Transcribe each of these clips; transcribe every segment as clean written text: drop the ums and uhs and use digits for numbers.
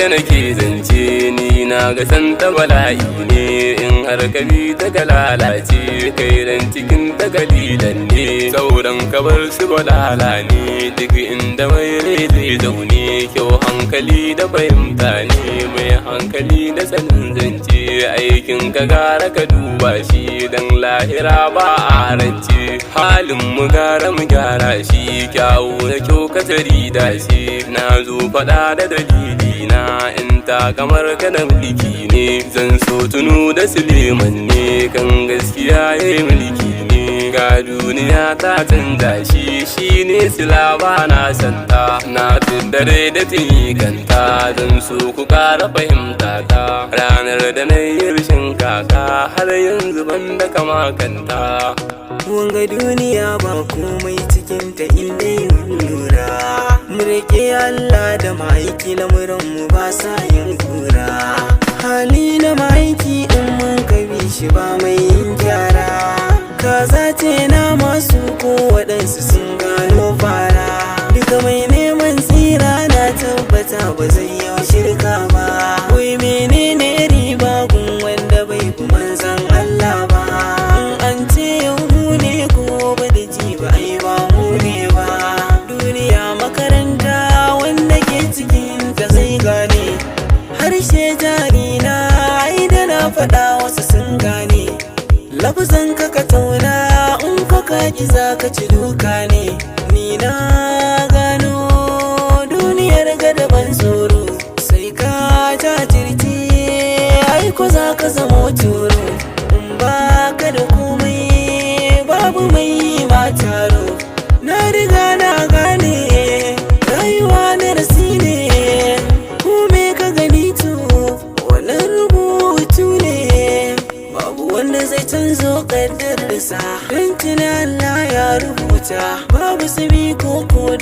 nake zance ni na ga santa bala'i ne in har ka bi ta ka lalace kai ran cikin ta kalilan ne sauran kabar su balala ne duk inda mai rai zai zaune kyau hankali da fahimta ne mai hankali da sanin zance aikin ka gara ka duba shi dan lahira ba a rance halin mu gara mu gyara shi kyawu da kyau ka tari da shi na zo faɗa da dalili na in ta kamar ka da mulki ne zan so tunu da Suleiman ne kan gaskiya yayi mulki ne ga duniya ta canza shi ne silaba na santa na tuddare da tinikanta zan so ku kara fahimta ta ranar da na yi rashin kaka har yanzu ban da kama kanta wanga duniya ba komai cikin ta inda yin lura mu rike Allah da maiki lamuranmu ba sa yin kura hali na maiki in mun kabi shi ba mai yin gyara kaza ce na masu ko waɗansu sun gano fara duka mai neman tsira na tabbata ba zai yau shirka ba wai menene riba gun wanda bai fi manzan Allah ba in an ce yau mu ne gobe da ji ba ai ba mu ne ba duniya makaranta wanda ke cikin ta zai gane harshe jari na ai da na faɗa wasu sun gane lafazan ka tauna in ka kaji za ka ci duka ne ni na gano duniyar gada ban tsoro sai ka jajirce aiko za ka zama turo in ba ka da komai babu mai ma taro na riga na gane rayuwa na rasi ne kome ka gani to wannan rubutu ne babu wanda zai canzo kaddarsa don tuni Allah ya rubuta babu sabi ko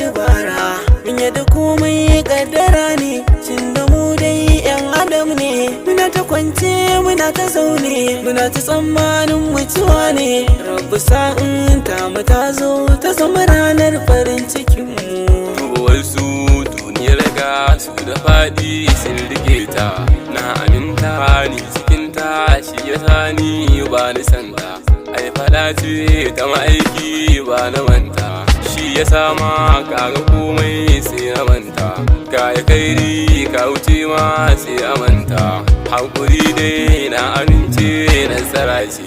dabara mun yadda komai kaddara ne cin da mu dai yan adam ne muna ta kwance muna ta zaune muna ta tsammanin mutuwa ne rabu sa'in ta mu ta zo ta zama ranar farin cikin mu wasu duniyar ga su da faɗi sun rike ta na aminta ni cikin ta shi ya sani ba ni santa ai faɗa ce ta ma'aiki ba na manta shi ya sama kaga komai sai na manta ka ya kairi ka wuce ma sai a manta haƙuri dai na amince nasara ce